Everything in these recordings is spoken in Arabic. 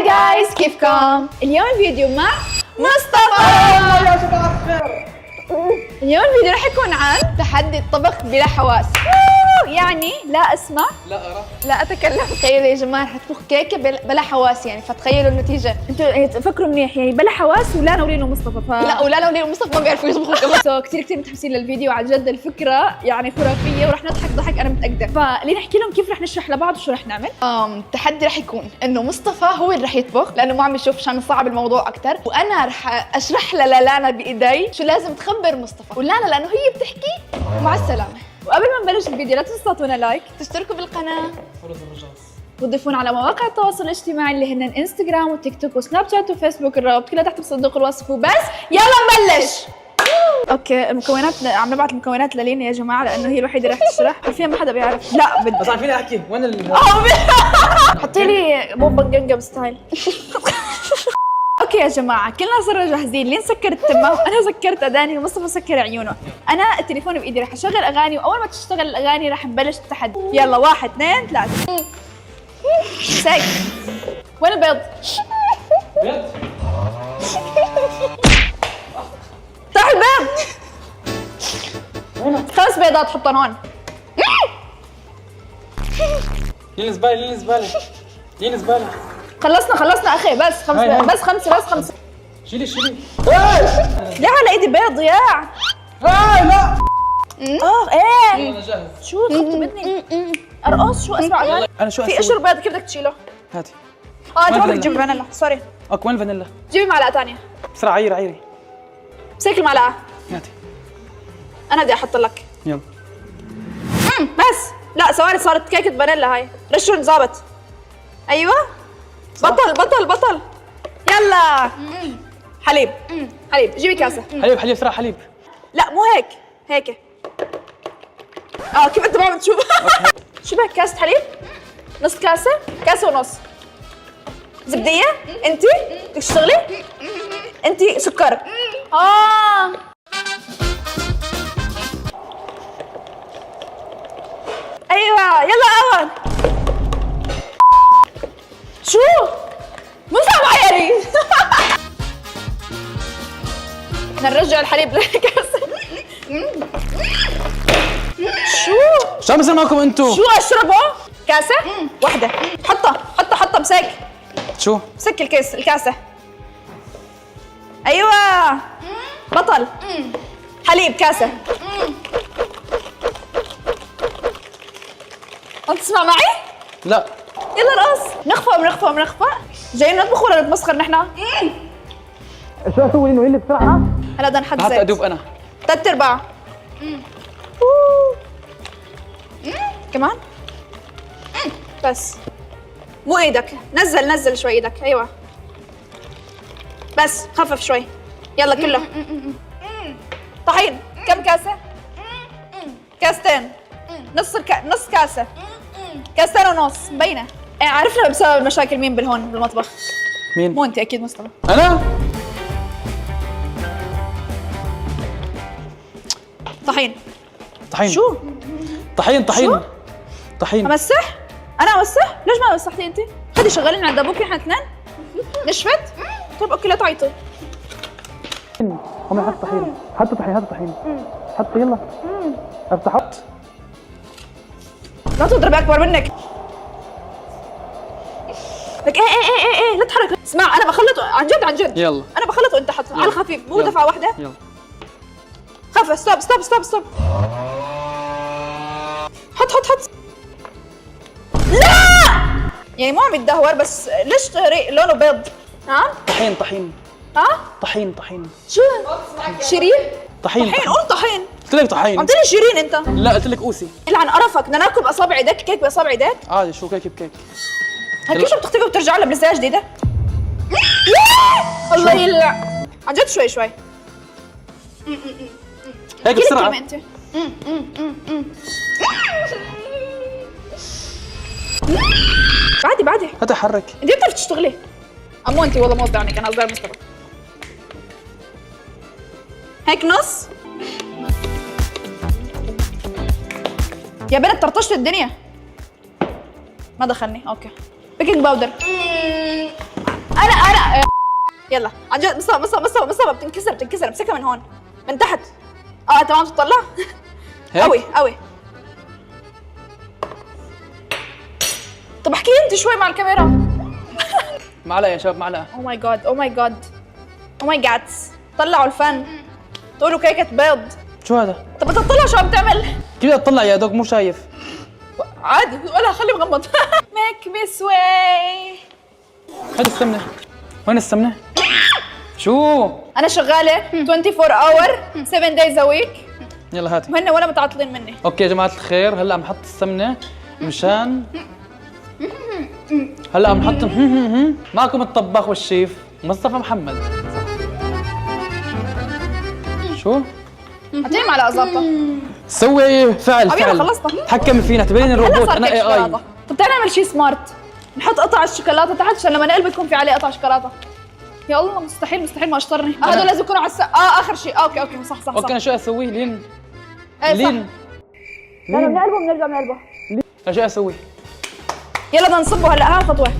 جايز كيفكم؟ اليوم الفيديو مع مصطفى. يا جماعة الخير. اليوم الفيديو رح يكون عن تحدي الطبخ بلا حواس. يعني لا اسمع، لا أرى، لا اتكلم. تخيلوا يا جماعه رح تطبخ كيكه بلا حواس، يعني فتخيلوا النتيجه. انتوا تفكروا منيح، يعني بلا حواس ولا نورين ومصطفى لا ولا وليد ومصطفى ما بيعرفوا يطبخوا كمان. كثير متحمسين للفيديو، عن جد الفكره يعني خرافيه ورح نضحك ضحك انا متاكده. فليه نحكي لهم كيف رح نشرح لبعض وشو رح نعمل. التحدي رح يكون انه مصطفى هو اللي رح يطبخ، لانه ما عم يشوف عشان نصعب الموضوع اكثر، وانا رح اشرح للانا بايدي شو لازم تخبر مصطفى، ولانا لانه هي بتحكي. مع السلامه. وقبل ما نبلش الفيديو لا تنسوا تعطونا لايك، تشتركوا بالقناه، فرز الرجاس، وتضيفونا على مواقع التواصل الاجتماعي اللي هن انستغرام وتيك توك وسناب شات وفيسبوك. الرابط كلها تحت بصندوق الوصف. وبس يلا نبلش. اوكي المكونات، عم نبعت المكونات للينا يا جماعه لانه هي الوحيده اللي رح تشرح، حرفيا ما حدا بيعرف. لا بدي بس عارفين احكي وين حطي لي بومبا جنجم ستايل. اوكي يا جماعه كلنا صرنا جاهزين. لين سكر التمام، انا سكرت اذاني ومصطفى سكر عيونه. انا التليفون بايدي رح اشغل اغاني، واول ما تشتغل الاغاني رح نبلش التحدي. يلا 1 2 3. سك. وين البيض؟ بيض؟ افتح الباب. 5 بيضات حطهم هون. لين الزبالة لين الزبالة لين الزبالة. خلصنا اخي. بس 5 هاي. بيض، بس 5. شيلي ليه على ايدي بيض ضياع؟ لا ايه انا جاهز. شو خبطوا بدني؟ ارقص. شو اسمع اغاني؟ انا شو في قشر بيض، كيف بدك تشيله؟ هاتي. انت ما بدك فانيلا. تجيب فانيلا، سوري. اوكي وين الفانيلا؟ جيبي معلقه ثانيه. بسرعة عيري امسك المعلقه. هاتي انا بدي احط لك. يلا. بس لا ثواني، صارت كيكه فانيلا هاي. رشون ظابط. ايوه بطل. يلا حليب. جيبي كاسه. حليب بسرعة حليب. لا مو هيك. كيف انت ما عم تشوف؟ شو بك كاسه حليب؟ نص كاسه ونص. زبديه؟ انت بدك تشتغلي؟ انت سكر. ايوه يلا اول. شو؟ مو سامعه يا ريم. بدنا نرجع الحليب للكاسه. شو عم بصير معكم انتو؟ شو اشربه؟ كاسه؟ وحده. حطها مسك. شو؟ مسك الكاسه. ايوه بطل. حليب كاسه. انت تسمع معي؟ لا يلا رقص. نخفى. جايين نطبخ ولا نتمسخر نحن؟ شو اسوي اللي بسرعة؟ هلا بدنا نحط هات زيت. ادوب انا. 3/4. كمان. بس مو ايدك، نزل شوي ايدك. ايوه بس خفف شوي. يلا كله. طحين. كم كاسة؟ كاستين. نص كاسة. كاستين ونص. مبينة. عرفنا بسبب المشاكل مين بالهون بالمطبخ. مين؟ مو انت اكيد مصطفى. انا؟ طحين. شو؟ طحين. امسح؟ انا امسح؟ ليش ما مسحتي انت؟ خدي شغالين عند ابوك احنا اثنين؟ نشفت؟ طيب اوكي لا تعيطوا. قومي حط طحين. حط يلا. افتح. لا تضرب اكبر منك. لك ايه لا تحرك. اسمع انا بخلط عن جد. يلا. انا بخلط وانت حط على الخفيف، مو يلا. دفعه واحده. يلا. خفف. ستوب. حط. لا يعني مو عم يتدهور، بس ليش لونه بيض؟ طحين. طحين. شو؟ شيرين؟ طحين. قول طحين. قلت لك طحين. عم تقولي شيرين انت؟ لا قلت لك اوسي. يلعن قرفك. بدنا ناكل باصابع ايدك، كيك باصابع ايدك. عادي شو كيك بكيك. هل كل شو بتختفي وبترجع لها بنزاله جديده؟ الله يلع. عن جد شوي. هيك كل بسرعة. كلمة انت. بعدي. هات حرك. انت بتعرفي تشتغلي. امو انت والله ما قصدي عنك، انا قصدي على مصطفى. هيك نص. يا بنت طرطشت الدنيا. ما دخلني. اوكي بيكنج باودر. يلا عن جد مصطفى بتنكسر امسكها من هون من تحت. تمام تطلع. قوي. طب احكي انت شوي مع الكاميرا. معلقه يا شباب، معلقه. او ماي جاد طلعوا الفن. تقولوا كيكه بيض. شو هذا؟ طب انت تطلع شو عم تعمل؟ كيف بدي اطلع يا دوك مو شايف؟ عادي ولا خليه مغمض. ميك مي سواي. هات السمنه. وين السمنه؟ شو؟ انا شغاله 24 اور 7 دايز ا ويك. يلا هات. وهن ولا متعطلين مني. اوكي يا جماعه الخير، هلا عم نحط السمنه مشان هلا عم نحط معكم الطباخ والشيف مصطفى محمد. شو؟ اعطيني معلقه ظابطه. سوي فعل. يلا خلصنا. تحكمي فينا، اعتبريني الروبوت، انا اي اي. طب تعال نعمل شيء سمارت. نحط قطع الشوكولاته تحت عشان لما نقلب يكون في عليه قطع شوكولاته. يا الله مستحيل ما اشطرني. هدول لازم يكونوا على اخر شيء. اوكي صح. اوكي انا شو اسوي؟ لين لين لا بنقلبه بنرجع بنقلبه. انا شو اسوي؟ يلا بدنا نصبه هلا. خطوه.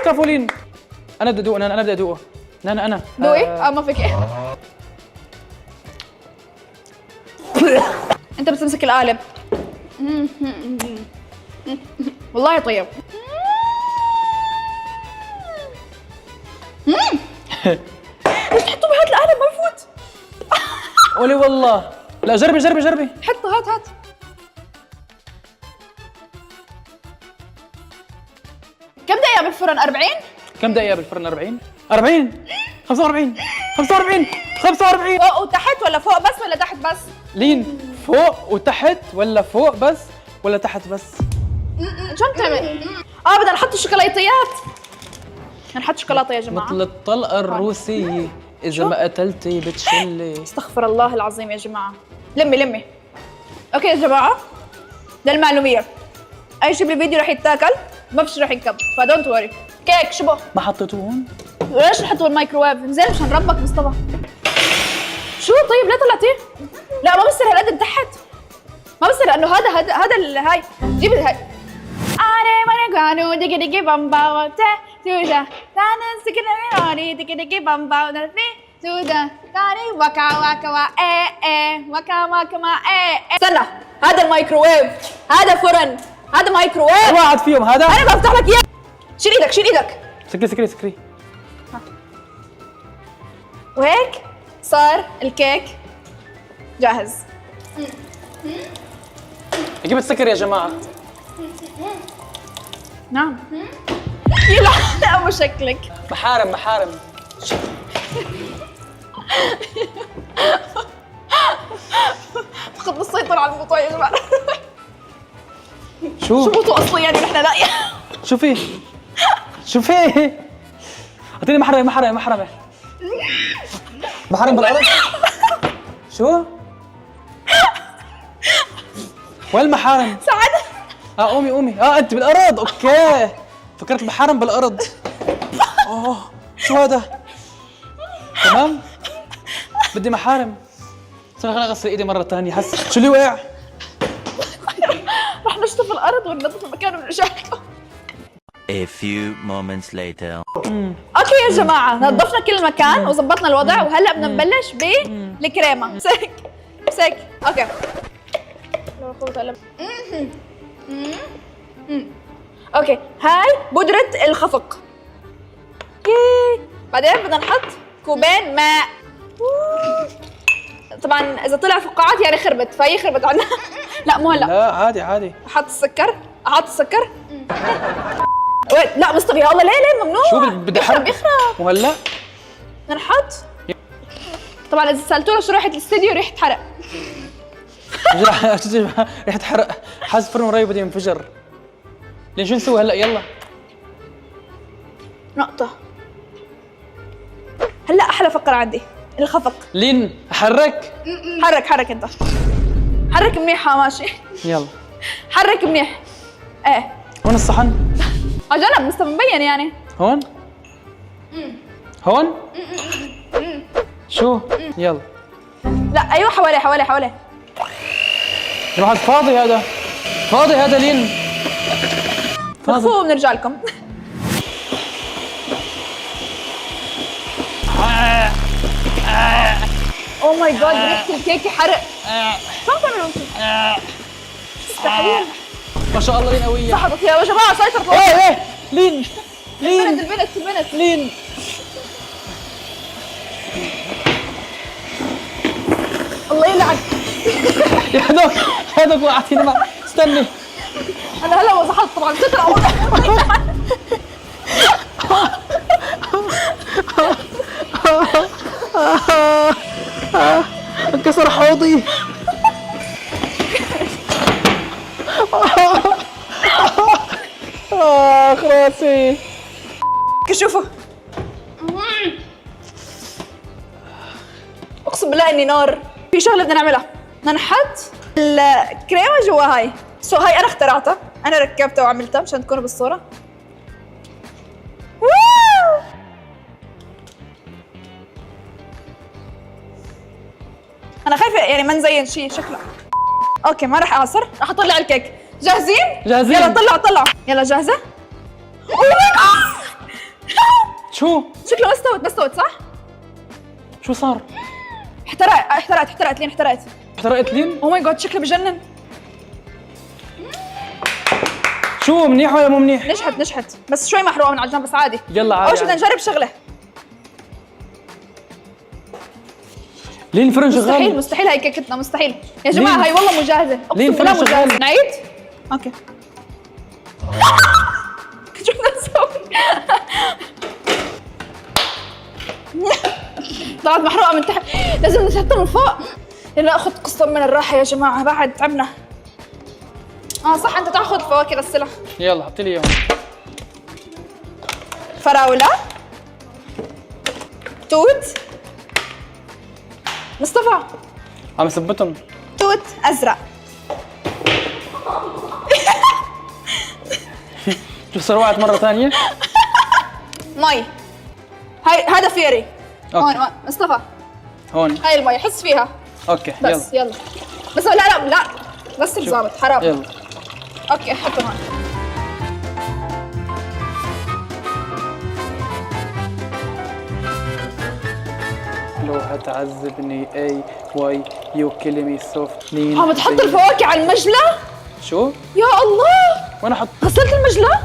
كفو لين. انا بدي ادوق. انا بدي ادوقه. انا دوقي. ما فيك. انت بتمسك القالب. والله طيب. ليش تحطوه بهذا القالب؟ ما بفوت. قولي والله. لا جربي. حطه. هات. كم دقيقة بالفرن؟ 40؟ كم دقيقة بالفرن؟ 40 45 فوق وتحت ولا فوق بس ولا تحت بس؟ لين فوق وتحت ولا فوق بس ولا تحت بس؟ شو عم تعمل؟ بدنا نحط الشوكولاتيات. نحط شوكولاتة يا جماعة. مثل الطلقة الروسية، إذا ما قتلتي بتشلي. استغفر الله العظيم يا جماعة. لمي. اوكي يا جماعة، للمعلومية أي شيء بالفيديو رح يتاكل، ما فيش رح ينكب، فدونت وري. كيك شبه ما حطيتوه هون؟ ليش نحطه بالمايكروويف؟ نزين مشان ربك مصطفى. شو طيب ليه طلعتيه؟ لا ما بصير هالقد تحت. ما بصير لأنه هذا هاي. جيب هاي. أنا ما نقانو دقي بامبا توجا تانا سكني دقي بامبا نرفي توجا تاني وكا وكا استنى، هذا المايكروويف، هذا فرن، هذا مايكروويف. واحد فيهم هذا. أنا بفتح لك إياه. شيل إيدك. سكري. وهيك صار الكيك جاهز. جبت سكر يا جماعة. نعم. يلا ابو شكلك محارم. فقد السيطرة على الموضوع يا جماعة. شو بطو اصلي يعني نحن لاقيه. شو فيه؟ اعطيني محرمة بالارض. شو؟ وين المحارم؟ سعد. قومي. انت بالارض. اوكي فكرت محارم بالارض. شو هذا؟ تمام بدي محارم. خليني اغسل ايدي مرة ثانية. حس شو اللي وقع؟ رح نشطف الارض وننظف المكان ونرجع لكم. A few moments later. اوكي يا جماعة، نظفنا كل المكان وظبطنا الوضع، وهلا بدنا نبلش بالكريمة. مسك. اوكي. اوكي هاي بودرة الخفق. بعدين بدنا نحط كوبين ماء. طبعا اذا طلع فقاعات يعني خربت، فهي خربت عنا. لا مو هلا. لا عادي. احط السكر. وين؟ لا مصطفى يا الله ليه ممنوع. شو بدي يخرب. وهلا بدنا نحط. طبعا اذا سالتونا شو ريحة الاستديو، ريحة حرق. ريحة حرق. حاسس فرن قريب بده ينفجر. لين شو نسوي هلا؟ يلا نقطة. هلا احلى فقرة عندي الخفق. لين حرك انت حرك منيح. ماشي يلا حرك منيح. ايه هون الصحن. عجنب مبين يعني. هون شو؟ يلا لا ايوه حواليه. جماعة فاضي هذا لين فاضي. بنرجع لكم. ماي جاد ريحة الكيكة حرق. شو عم تعملوا انتم؟ مستحيل. ما شاء الله لين قوية. صحتك يا جماعة سيطرة. ايه لين البنت لين. الله يلعن. يا هذوك وقعتيني معك. استني انا هلا وزحت طبعا ستر اول. انكسر حوضي. راسي. شوفوا اقسم بالله اني نار. في شغله بدنا نعملها، بدنا نحط الكريمه جوا هاي. هاي انا اخترعتها، انا ركبتها وعملتها مشان تكونوا بالصوره. واو انا خايفه يعني ما نزين شيء شكله. اوكي ما راح اعصر، راح اطلع الكيك. جاهزين؟ يلا طلعوا. يلا جاهزه؟ اوه ماي جاد شو؟ شكله ما استوت صح؟ شو صار؟ احترقت لين احترقت لين؟ اوه ماي جاد شكله بجنن. شو منيح ولا مو منيح؟ نشحت بس شوي محروقه من على الجنب بس عادي. يلا عادي. اول شيء بدنا نجرب شغله. لين الفرن شغال. مستحيل هاي كيكتنا مستحيل يا جماعه. لين؟ هاي والله مو جاهزه. لين اقسم بالله مو شغال؟ جاهزه. نعيد؟ اوكي. شو بدنا نسوي؟ طلعت محروقه من تحت، لازم نحطها من فوق. يلا اخذ قسط من الراحه يا جماعه بعد تعبنا. صح انت تاخذ فواكه غسلها. يلا حطي لي اياهم. فراوله، توت، مصطفى عم ثبتهم. توت ازرق. شو سروعت مرة ثانية؟ مي. هذا فيري. هون مصطفى هون هاي المي حس فيها. اوكي بس يلا بس لا بس الزابط حرام. يلا اوكي حطه هون. لو هتعذبني اي واي يو كلمي سوفت لين. عم تحط الفواكه على المجلة؟ شو؟ يا الله وين احط؟ غسلت المجلة؟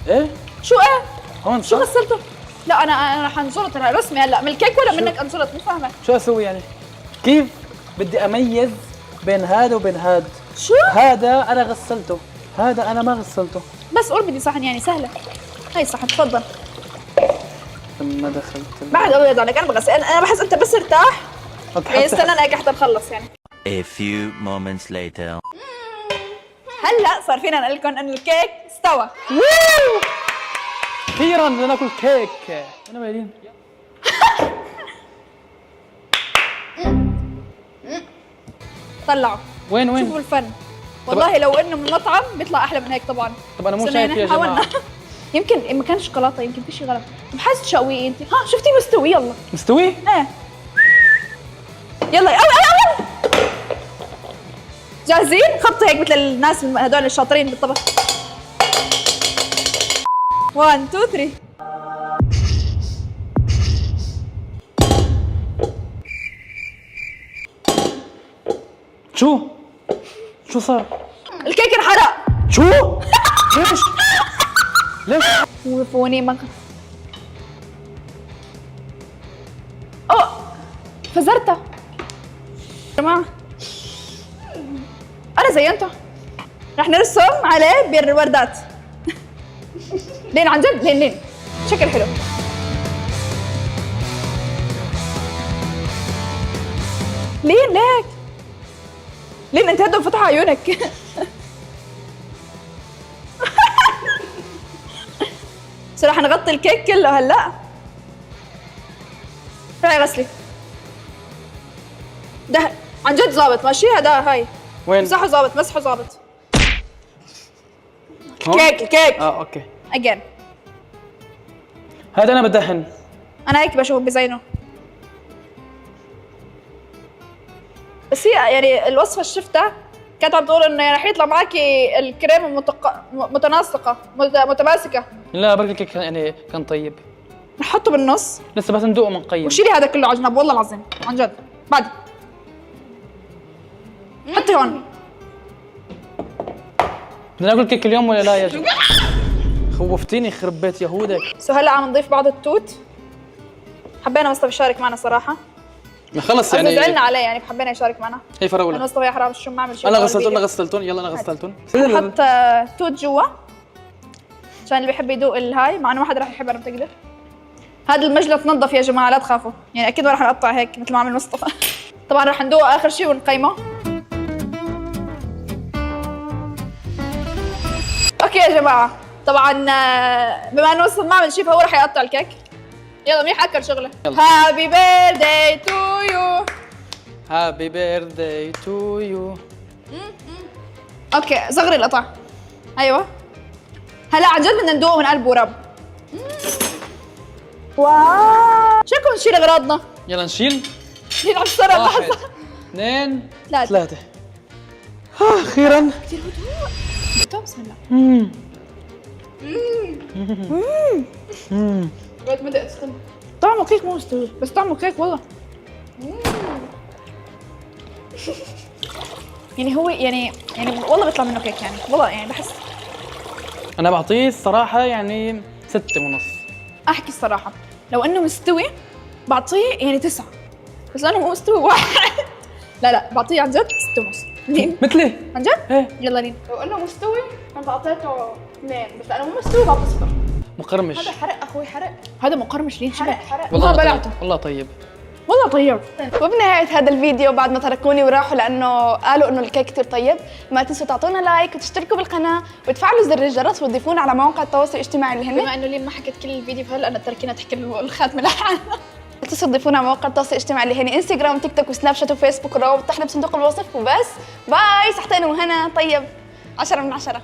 ايه؟ شو ايه؟ هون شو صح؟ غسلته؟ لا انا رح انزلط رسمي هلا من الكيك ولا منك انزلط مو فاهمة. شو اسوي يعني؟ كيف بدي اميز بين هذا وبين هذا؟ شو؟ هذا انا غسلته، هذا انا ما غسلته. بس قول بدي صحن يعني سهلة. هاي صحن تفضل. لما دخلت بعد ابيض عليك انا بغسل. انا بحس انت بس ارتاح. اوكي يعني استنى انا هيك حتى نخلص يعني. A few moments later. هلا صار فينا نقول لكم انه الكيك استوى. اخيرا بدنا ناكل كيك. انا بعدين طلعوا. وين شوفوا الفن. والله لو انه من مطعم بيطلع احلى من هيك طبعا. طب انا مو شايف يا جماعه. يمكن ما كان شوكولاته، يمكن في شيء غلط. بحس تشويه انت. شفتي مستوي. يلا مستوي؟ ايه يلا أول. جاهزين؟ خبطوا هيك مثل الناس هدول الشاطرين بالطبخ. 1 2 3. شو صار؟ الكيك انحرق. شو؟ ليش؟ وقفوني ما فزرتها يا جماعة. أنا زينته. رح نرسم عليه بالوردات. لين عن جد لين شكل حلو. لين ليك لين انت هدوا فتحوا عيونك. رح نغطي الكيك كله هلا. تعي غسلي. ده عن جد ظابط ماشي. هذا هاي وين؟ مسحه ظابط مسحه ظابط. كيك اوكي اجين. هذا انا بدهن. انا هيك بشوف بزينه. بس هي يعني الوصفه اللي شفتها كانت عم تقول انه رح يطلع معك الكريمه متناسقه متماسكه. لا برجر كيك يعني كان طيب. نحطه بالنص لسه بس ندوقه من قيم. وشيلي هذا كله على جنب والله العظيم عن جد. بعد حطي هون. بدنا ناكل كيك اليوم ولا لا يا جماعه؟ خوفتيني يخرب بيت يهودك. سو هلا عم نضيف بعض التوت. حبينا مصطفى يشارك معنا صراحه. خلص يعني زعلنا عليه يعني حبينا يشارك معنا. هي فراوله. لانه مصطفى يا حرام شو ما عمل شيء. انا غسلتهم يلا انا غسلتهم. نحط توت جوا عشان اللي بيحب يدوق الهاي، مع انه ما حدا راح يحبها انا بتقدر. هذا المجلة تنظف يا جماعه لا تخافوا، يعني اكيد ما راح نقطع هيك مثل ما عمل مصطفى. طبعا راح ندوقه اخر شيء ونقيمه. اوكي يا جماعه، طبعا بما انه مصطفى ما عمل شيء فهو راح يقطع الكيك. يلا منيح اكل شغله. هابي بيرثداي تو يو. هابي بيرثداي تو يو. اوكي صغري القطع. ايوه هلا عن جد بدنا ندوقه من قلب ورب. واو شكون نشيل اغراضنا. يلا نشيل. نلعب بسرعه 1 لحظه. 2 3 3 اخيرا. كثير هدوء. بسم الله. بدأت تستوي. طعمه كيك مو مستوي بس طعمه كيك والله. يعني هو يعني والله بيطلع منه كيك يعني والله يعني بحس. انا بعطيه الصراحه يعني 6.5. احكي الصراحه لو انه مستوي بعطيه يعني 9، بس لانه مو مستوي 1. لا بعطيه عن جد 6.5. لين مثلي عن جد؟ ايه يلا لين. لو انه مستوي كنت اعطيته 2، بس لانه مو مستوي بعطيه 0. مقرمش. هذا حرق اخوي حرق. هذا مقرمش لين شبه. والله والله طيب. بلعته. والله طيب. والله طيب. وبنهاية هذا الفيديو بعد ما تركوني وراحوا لأنه قالوا إنه الكيك كتير طيب، ما تنسوا تعطونا لايك وتشتركوا بالقناة وتفعلوا زر الجرس وتضيفونا على مواقع التواصل الاجتماعي اللي هن. بما إنه لين ما حكت كل الفيديو فهلا أنا تركينا تحكي الخاتمة لحالها. لا تنسوا تضيفونا على مواقع التواصل الاجتماعي اللي هن انستغرام وتيك توك وسناب شات وفيسبوك، والروابط تحت بصندوق الوصف. وبس باي، صحتين وهنا طيب 10 من 10.